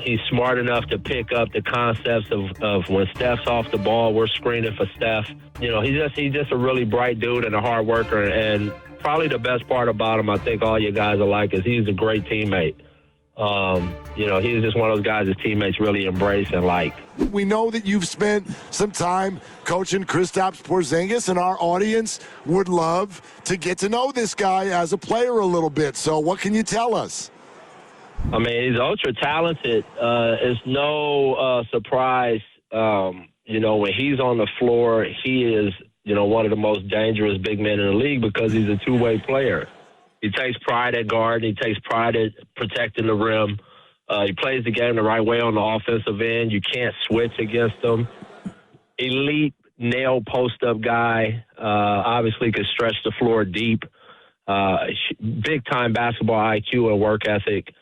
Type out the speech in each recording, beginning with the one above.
He's smart enough to pick up the concepts of when Steph's off the ball, we're screening for Steph. He's just a really bright dude and a hard worker. And probably the best part about him, I think all you guys are like, is he's a great teammate. He's just one of those guys his teammates really embrace and like. We know that you've spent some time coaching Kristaps Porzingis, and our audience would love to get to know this guy as a player a little bit. So what can you tell us? I mean, he's ultra talented. It's no surprise, when he's on the floor, he is, one of the most dangerous big men in the league because he's a two-way player. He takes pride at guard. He takes pride at protecting the rim. He plays the game the right way on the offensive end. You can't switch against him. Elite nail post-up guy. Obviously could stretch the floor deep. Big-time basketball IQ and work ethic.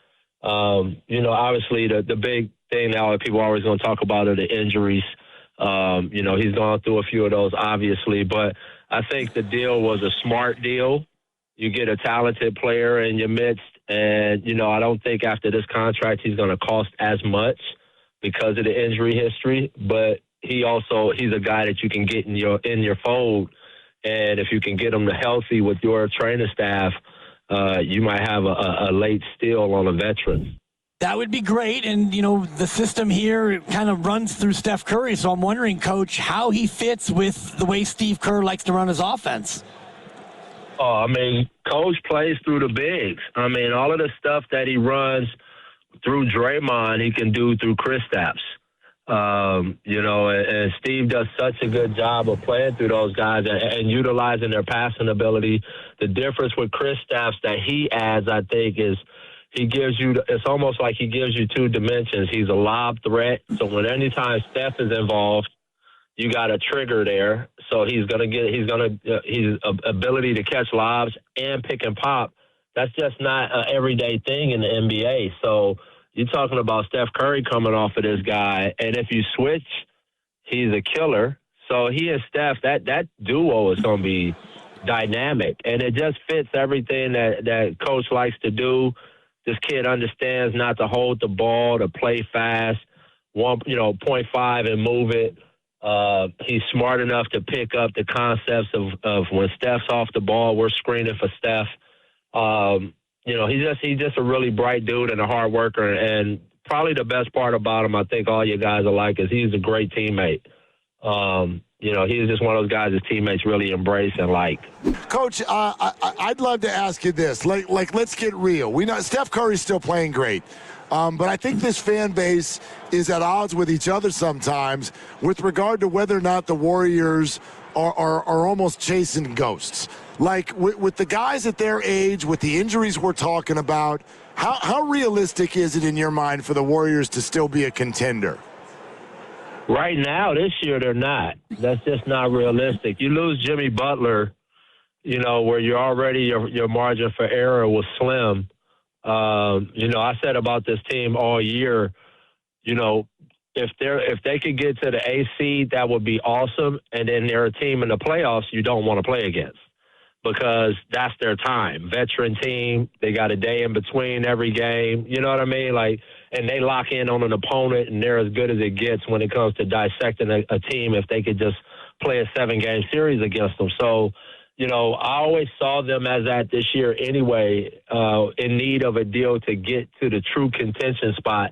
Obviously the big thing that people are always going to talk about are the injuries. He's gone through a few of those, obviously. But I think the deal was a smart deal. You get a talented player in your midst, and, I don't think after this contract he's going to cost as much because of the injury history. But he's a guy that you can get in your fold, and if you can get him to healthy with your training staff, you might have a late steal on a veteran. That would be great, and, the system here kind of runs through Steph Curry, so I'm wondering, Coach, how he fits with the way Steve Kerr likes to run his offense. Coach plays through the bigs. All of the stuff that he runs through Draymond, he can do through Kristaps. And Steve does such a good job of playing through those guys and utilizing their passing ability. The difference with Kristaps that he adds, I think, is it's almost like he gives you two dimensions. He's a lob threat, so anytime Steph is involved, you got a trigger there. So his ability to catch lobs and pick and pop, that's just not an everyday thing in the NBA. So you're talking about Steph Curry coming off of this guy, and if you switch, he's a killer. So he and Steph, that duo is going to be dynamic, and it just fits everything that Coach likes to do. This kid understands not to hold the ball, to play fast, 0.5 and move it. He's smart enough to pick up the concepts of when Steph's off the ball, we're screening for Steph. He's just a really bright dude and a hard worker. And probably the best part about him, I think all you guys are like, is he's a great teammate. He's just one of those guys his teammates really embrace and like. Coach, I'd love to ask you this. Like, let's get real. We know Steph Curry's still playing great. But I think this fan base is at odds with each other sometimes with regard to whether or not the Warriors are almost chasing ghosts. Like, with the guys at their age, with the injuries we're talking about, how realistic is it in your mind for the Warriors to still be a contender? Right now, this year, they're not. That's just not realistic. You lose Jimmy Butler, where you're already your margin for error was slim. I said about this team all year, if they could get to the A seed, that would be awesome. And then they're a team in the playoffs you don't want to play against because that's their time. Veteran team, they got a day in between every game. You know what I mean? And they lock in on an opponent, and they're as good as it gets when it comes to dissecting a team if they could just play a 7-game series against them. So, I always saw them as that this year anyway, in need of a deal to get to the true contention spot.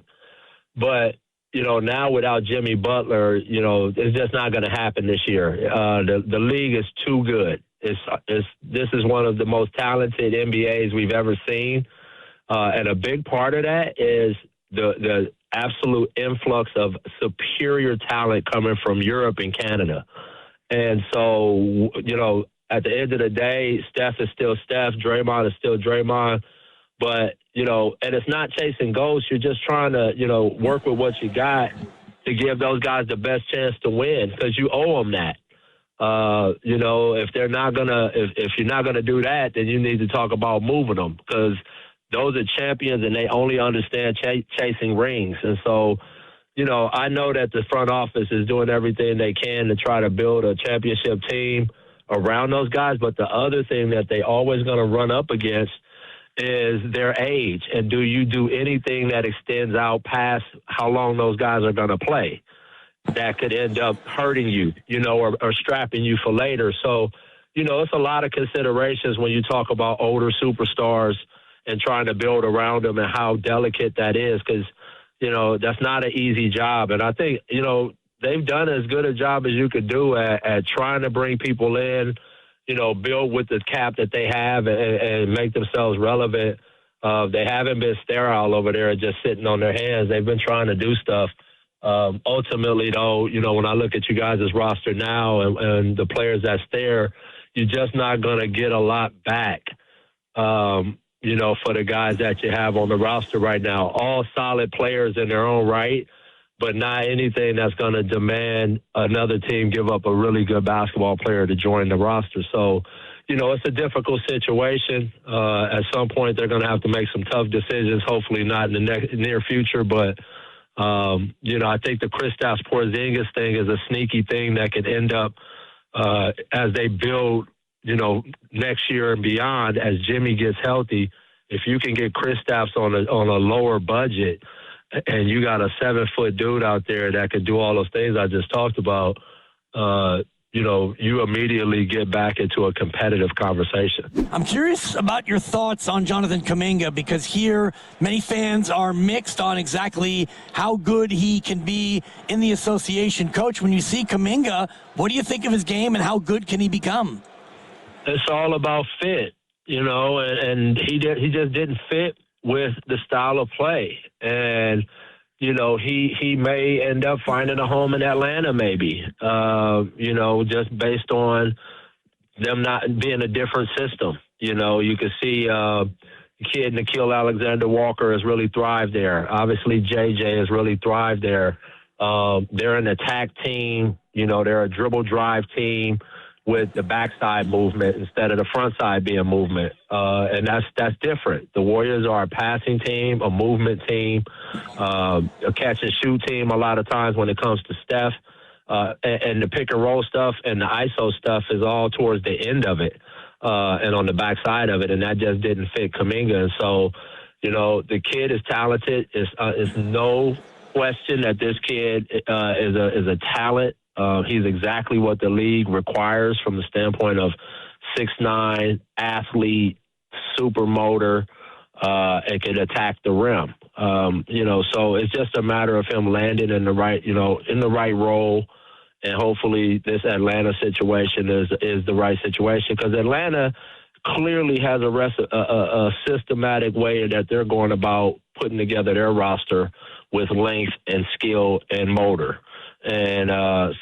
But, now without Jimmy Butler, it's just not going to happen this year. The league is too good. This is one of the most talented NBAs we've ever seen. And a big part of that is the absolute influx of superior talent coming from Europe and Canada. And so, at the end of the day, Steph is still Steph, Draymond is still Draymond. But, and it's not chasing ghosts. You're just trying to, work with what you got to give those guys the best chance to win because you owe them that. If they're not gonna, if you're not gonna do that, then you need to talk about moving them because those are champions and they only understand chasing rings. And so, I know that the front office is doing everything they can to try to build a championship team around those guys. But the other thing that they always going to run up against is their age, and do you do anything that extends out past how long those guys are going to play that could end up hurting you, or strapping you for later. So, it's a lot of considerations when you talk about older superstars and trying to build around them and how delicate that is, because, that's not an easy job. And I think, they've done as good a job as you could do at trying to bring people in, build with the cap that they have and make themselves relevant. They haven't been sterile over there just sitting on their hands. They've been trying to do stuff. Ultimately, though, when I look at you guys' roster now and the players that's there, you're just not going to get a lot back, for the guys that you have on the roster right now. All solid players in their own right, but not anything that's going to demand another team give up a really good basketball player to join the roster. So, it's a difficult situation. At some point, they're going to have to make some tough decisions, hopefully not in the near future. But, I think the Kristaps Porzingis thing is a sneaky thing that could end up as they build, next year and beyond, as Jimmy gets healthy. If you can get Kristaps on a lower budget, and you got a 7-foot dude out there that could do all those things I just talked about, you immediately get back into a competitive conversation. I'm curious about your thoughts on Jonathan Kuminga, because here many fans are mixed on exactly how good he can be in the association. Coach, when you see Kuminga, what do you think of his game and how good can he become? It's all about fit, and he just didn't fit with the style of play. And, he may end up finding a home in Atlanta maybe, just based on them not being a different system. You can see kid Nickeil Alexander-Walker has really thrived there. Obviously, JJ has really thrived there. They're an attack team. They're a dribble drive team with the backside movement instead of the front side being movement. And that's different. The Warriors are a passing team, a movement team, a catch-and-shoot team a lot of times when it comes to Steph. And the pick-and-roll stuff and the ISO stuff is all towards the end of it and on the backside of it, and that just didn't fit Kuminga. And so, the kid is talented. It's no question that this kid is a talent. He's exactly what the league requires from the standpoint of 6'9", athlete, super motor, and can attack the rim. So it's just a matter of him landing in the right role, and hopefully this Atlanta situation is the right situation, because Atlanta clearly has a systematic way that they're going about putting together their roster with length and skill and motor. And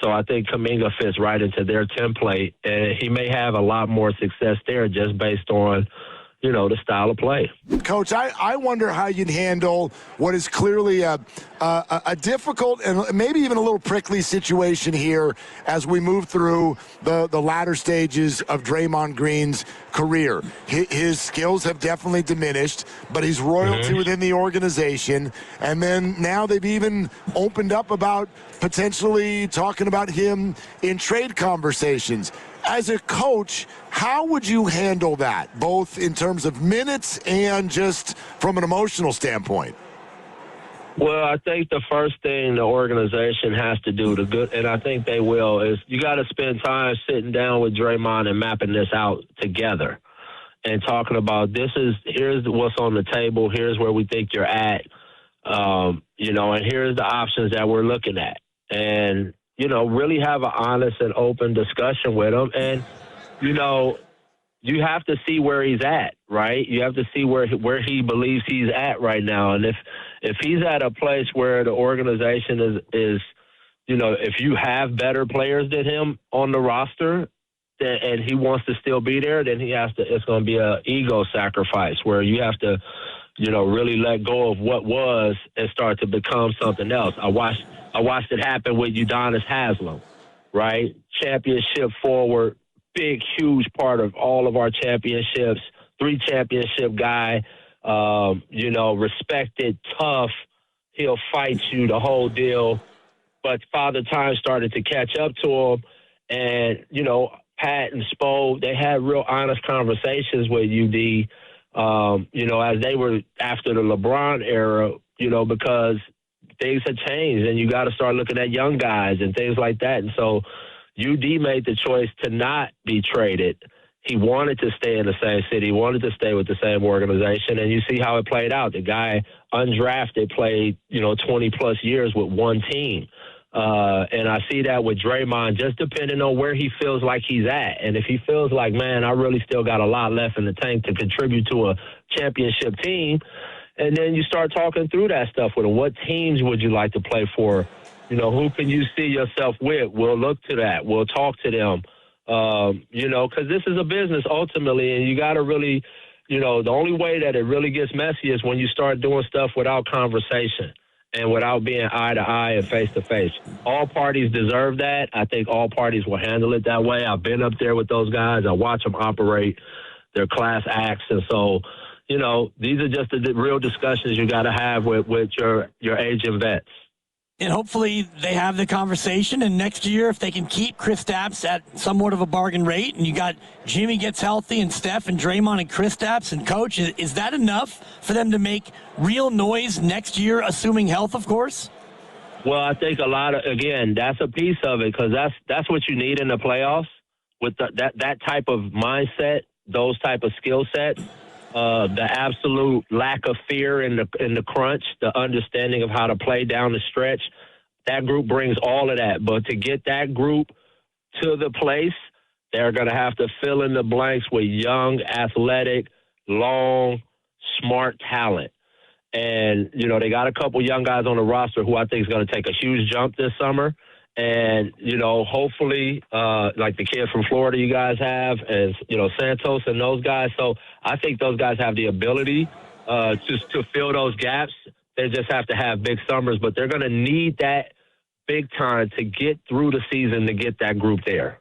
so I think Kuminga fits right into their template, and he may have a lot more success there just based on, the style of play. Coach, I wonder how you'd handle what is clearly a difficult and maybe even a little prickly situation here as we move through the latter stages of Draymond Green's career. His skills have definitely diminished, but he's royalty within the organization. And then now they've even opened up about potentially talking about him in trade conversations. As a coach, how would you handle that, both in terms of minutes and just from an emotional standpoint? Well, I think the first thing the organization has to do, and I think they will, is you got to spend time sitting down with Draymond and mapping this out together and talking about here's what's on the table, here's where we think you're at, and here's the options that we're looking at. And really have an honest and open discussion with him. And, you have to see where he's at, right? You have to see where he believes he's at right now. And if he's at a place where the organization is if you have better players than him on the roster and he wants to still be there, then it's going to be an ego sacrifice where you have to, really let go of what was and start to become something else. I watched it happen with Udonis Haslem, right? Championship forward, big, huge part of all of our championships, 3-championship guy, respected, tough. He'll fight you, the whole deal. But Father Time started to catch up to him. And, Pat and Spo, they had real honest conversations with UD as they were after the LeBron era, because things had changed and you got to start looking at young guys and things like that. And so UD made the choice to not be traded. He wanted to stay in the same city. He wanted to stay with the same organization. And you see how it played out. The guy undrafted played, 20-plus years with one team. And I see that with Draymond, just depending on where he feels like he's at. And if he feels like, man, I really still got a lot left in the tank to contribute to a championship team, and then you start talking through that stuff with him. What teams would you like to play for? Who can you see yourself with? We'll look to that. We'll talk to them. Because this is a business ultimately, and you got to really, the only way that it really gets messy is when you start doing stuff without conversation and without being eye to eye and face to face. All parties deserve that. I think all parties will handle it that way. I've been up there with those guys. I watch them operate. They're class acts. And so, these are just the real discussions you got to have with your agent vets. And hopefully they have the conversation, and next year, if they can keep Kristaps at somewhat of a bargain rate, and you got Jimmy gets healthy and Steph and Draymond and Kristaps and Coach, is that enough for them to make real noise next year, assuming health, of course? Well, I think that's a piece of it, because that's what you need in the playoffs with that type of mindset, those type of skill sets. The absolute lack of fear in the crunch, the understanding of how to play down the stretch, that group brings all of that. But to get that group to the place, they're going to have to fill in the blanks with young, athletic, long, smart talent. And, they got a couple young guys on the roster who I think is going to take a huge jump this summer. And, hopefully, like the kid from Florida you guys have, and, Santos and those guys. So I think those guys have the ability to fill those gaps. They just have to have big summers, but they're going to need that big time to get through the season to get that group there.